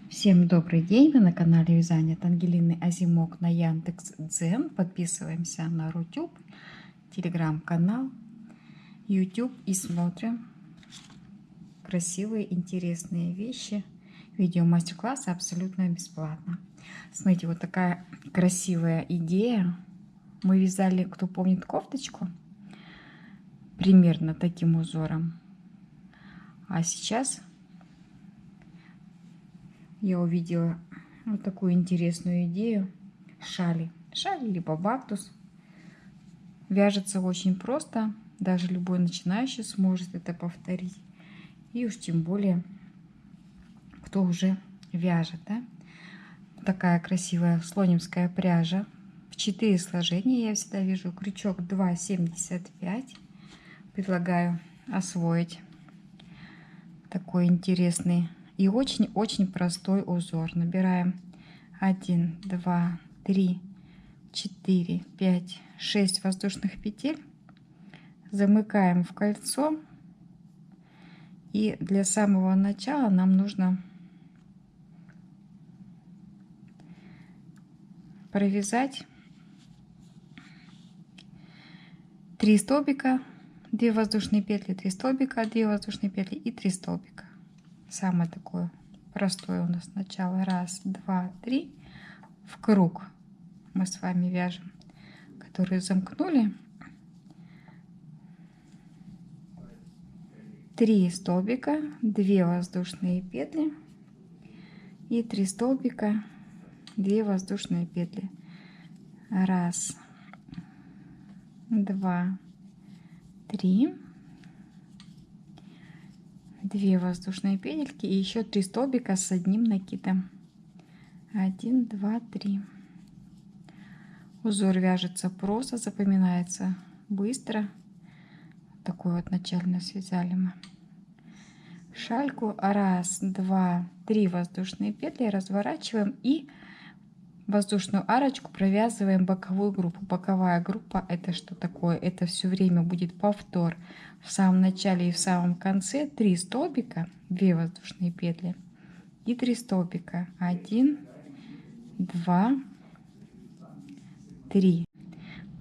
Всем добрый день! Вы на канале Вязание от Ангелины Озимок на Яндекс.Дзен. Подписываемся на Рутюб, телеграм-канал, YouTube и смотрим красивые, интересные вещи. Видео мастер-классы абсолютно бесплатно. Смотрите, вот такая красивая идея. Мы вязали, кто помнит, кофточку примерно таким узором. А сейчас я увидела вот такую интересную идею шали. Шали либо бактус. Вяжется очень просто. Даже любой начинающий сможет это повторить. И уж тем более, кто уже вяжет. Да? Такая красивая слонимская пряжа. В 4 сложения я всегда вяжу. Крючок 2,75. Предлагаю освоить такой интересный и очень-очень простой узор. Набираем 1, 2, 3, 4, 5, 6 воздушных петель. Замыкаем в кольцо. И для самого начала нам нужно провязать 3 столбика, 2 воздушные петли, 3 столбика, 2 воздушные петли и 3 столбика. Самое такое простое у нас начало. 1, 2, 3. В круг мы с вами вяжем, которые замкнули. 3 столбика, 2 воздушные петли и 3 столбика, 2 воздушные петли. 1, 2, 3. 2 воздушные петельки и еще 3 столбика с одним накидом. 1, 2, 3. Узор вяжется просто, запоминается быстро. Такой вот начально связали мы шальку. 1, 2, 3 воздушные петли разворачиваем и воздушную арочку провязываем боковую группу. Боковая группа — это что такое? Это все время будет повтор. В самом начале и в самом конце 3 столбика, 2 воздушные петли и 3 столбика. 1, 2, 3.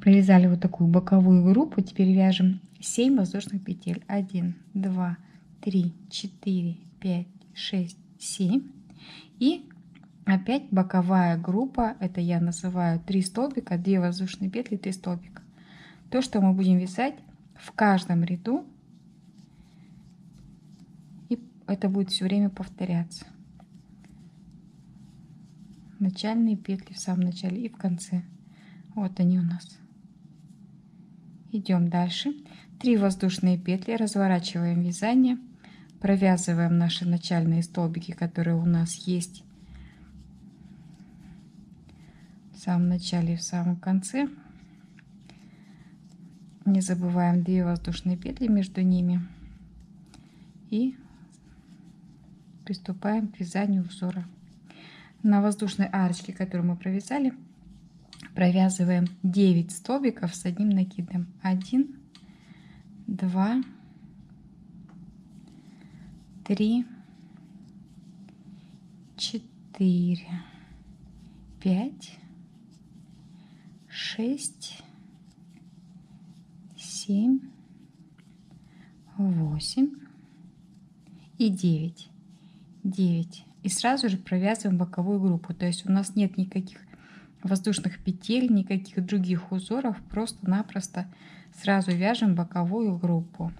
Провязали вот такую боковую группу. Теперь вяжем 7 воздушных петель. 1, 2, 3, 4, 5, 6, 7. И опять боковая группа, это я называю 3 столбика, 2 воздушные петли, 3 столбика. То, что мы будем вязать в каждом ряду, и это будет все время повторяться. Начальные петли в самом начале и в конце. Вот они у нас. Идем дальше. 3 воздушные петли, разворачиваем вязание, провязываем наши начальные столбики, которые у нас есть в самом начале и в самом конце. Не забываем 2 воздушные петли между ними и приступаем к вязанию узора. На воздушной арочке, которую мы провязали, провязываем 9 столбиков с одним накидом. 1, 2, 3, 4, 5, 6, 7, 8 и 9. 9. И сразу же провязываем боковую группу. То есть у нас нет никаких воздушных петель, никаких других узоров. Просто-напросто сразу вяжем боковую группу.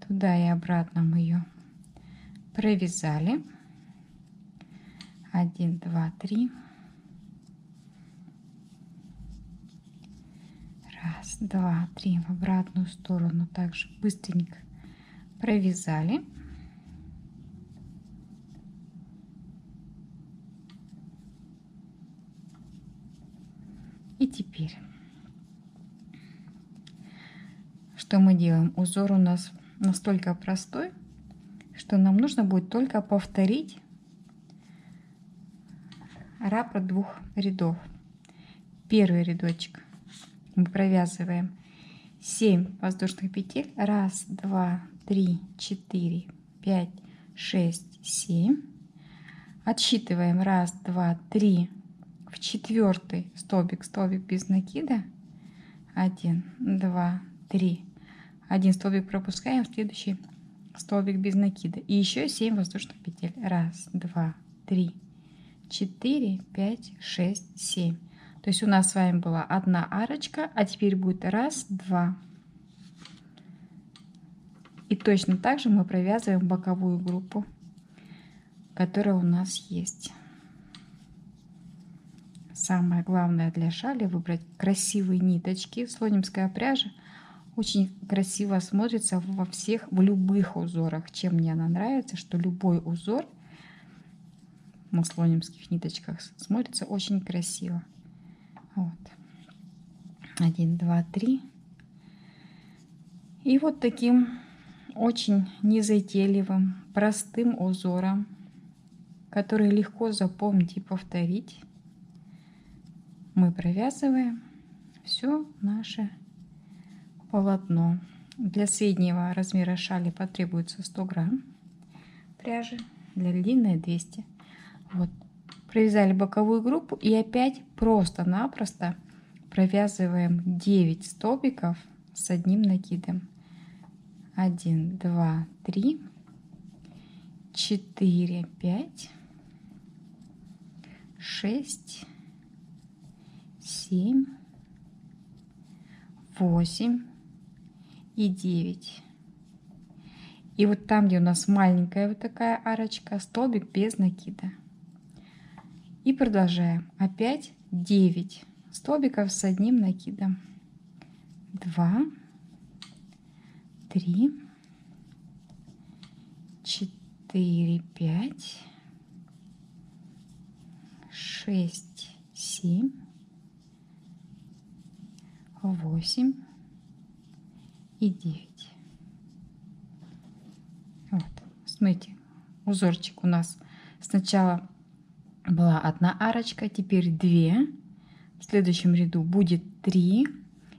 Туда и обратно мы ее провязали. 1, 2, 3. 1, 2, 3. В обратную сторону также быстренько провязали. И теперь что мы делаем? Узор у нас настолько простой, что нам нужно будет только повторить раппорт 2 рядов. Первый рядочек мы провязываем 7 воздушных петель. 1, 2, 3, 4, 5, 6, 7. Отсчитываем 1, 2, 3 в 4 столбик, столбик без накида. 1, 2, 3. 1 столбик пропускаем в следующий столбик без накида. И еще 7 воздушных петель. 1, 2, 3, 4, 5, 6, 7. То есть у нас с вами была одна арочка, а теперь будет 1, 2. И точно так же мы провязываем боковую группу, которая у нас есть. Самое главное для шали — выбрать красивые ниточки. Слонимская пряжа очень красиво смотрится в любых узорах. Чем мне она нравится, что любой узор на слонимских ниточках смотрится очень красиво. Вот. 1, 2, 3. И вот таким очень незатейливым, простым узором, который легко запомнить и повторить, мы провязываем все наше полотно. Для среднего размера шали потребуется 100 грамм пряжи, для длинной 200. Вот. Провязали боковую группу и опять просто-напросто провязываем 9 столбиков с одним накидом. 1, 2, 3, 4, 5, 6, 7, 8 и 9. И вот там, где у нас маленькая вот такая арочка, столбик без накида. И продолжаем. Опять 9 столбиков с одним накидом. 2, 3, 4, 5, 6, 7, 8 и 9. Вот, смотрите, узорчик у нас сначала была одна арочка, теперь 2. В следующем ряду будет 3.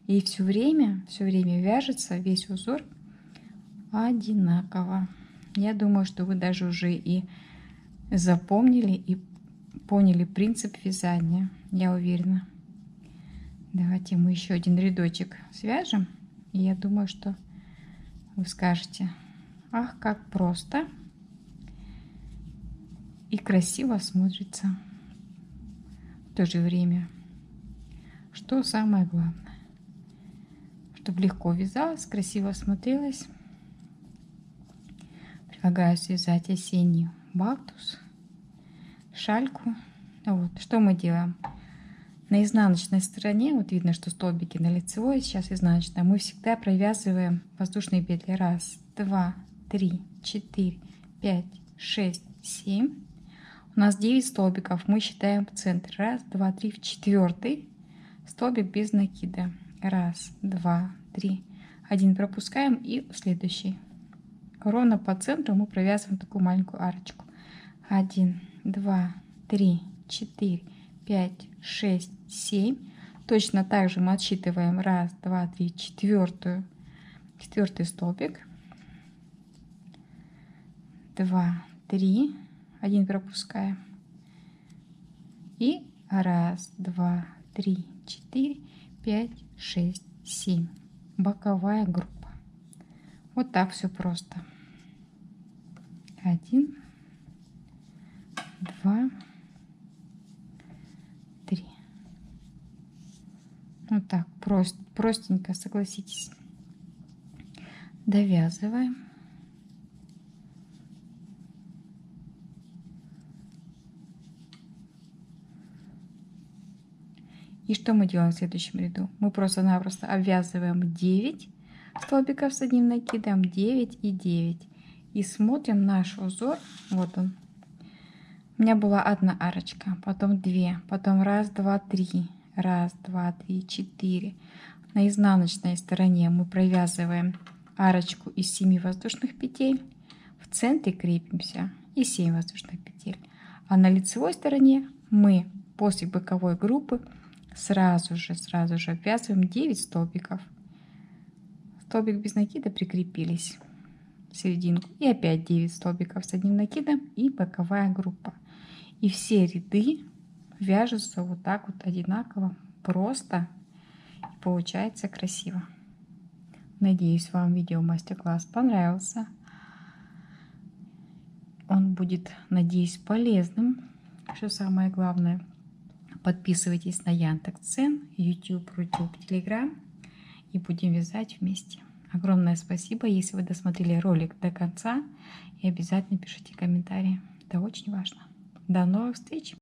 И все время вяжется весь узор одинаково. Я думаю, что вы даже уже и запомнили и поняли принцип вязания. Я уверена. Давайте мы еще один рядочек свяжем. И я думаю, что вы скажете: ах, как просто и красиво смотрится в то же время. Что самое главное, чтобы легко вязалось, красиво смотрелось. Предлагаю связать осенний бактус, шальку. Вот, что мы делаем? На изнаночной стороне, вот видно, что столбики на лицевой, сейчас изнаночная, мы всегда провязываем воздушные петли. 1, 2, 3, 4, 5, 6, 7. У нас 9 столбиков, мы считаем в центр. 1, 2, 3, в 4 столбик без накида. 1, 2, 3, 1 пропускаем и следующий. Ровно по центру мы провязываем такую маленькую арочку. 1, 2, 3, 4, 5, 6, 7. Точно так же мы отсчитываем 1, 2, 3, четвертый столбик. 2, 3, 1 пропускаем. И 1, 2, 3, 4, 5, 6, 7. Боковая группа. Вот так все просто. 1, 2, 3. Вот так простенько, согласитесь. Довязываем. И что мы делаем в следующем ряду? Мы просто-напросто обвязываем 9 столбиков с одним накидом, 9 и 9. И смотрим наш узор. Вот он. У меня была одна арочка, потом 2, потом 1, 2, 3. 1, 2, 3, 4. На изнаночной стороне мы провязываем арочку из 7 воздушных петель. В центре крепимся и 7 воздушных петель. А на лицевой стороне мы после боковой группы сразу же обвязываем 9 столбиков. Столбик без накида прикрепились. серединку. И опять 9 столбиков с одним накидом и боковая группа. И все ряды вяжутся вот так вот одинаково, просто. Получается красиво. Надеюсь, вам видео мастер-класс понравился. Он будет, надеюсь, полезным. Что самое главное, подписывайтесь на Яндекс.Дзен, YouTube, Рутюб, Telegram и будем вязать вместе. Огромное спасибо, если вы досмотрели ролик до конца, и обязательно пишите комментарии. Это очень важно. До новых встреч!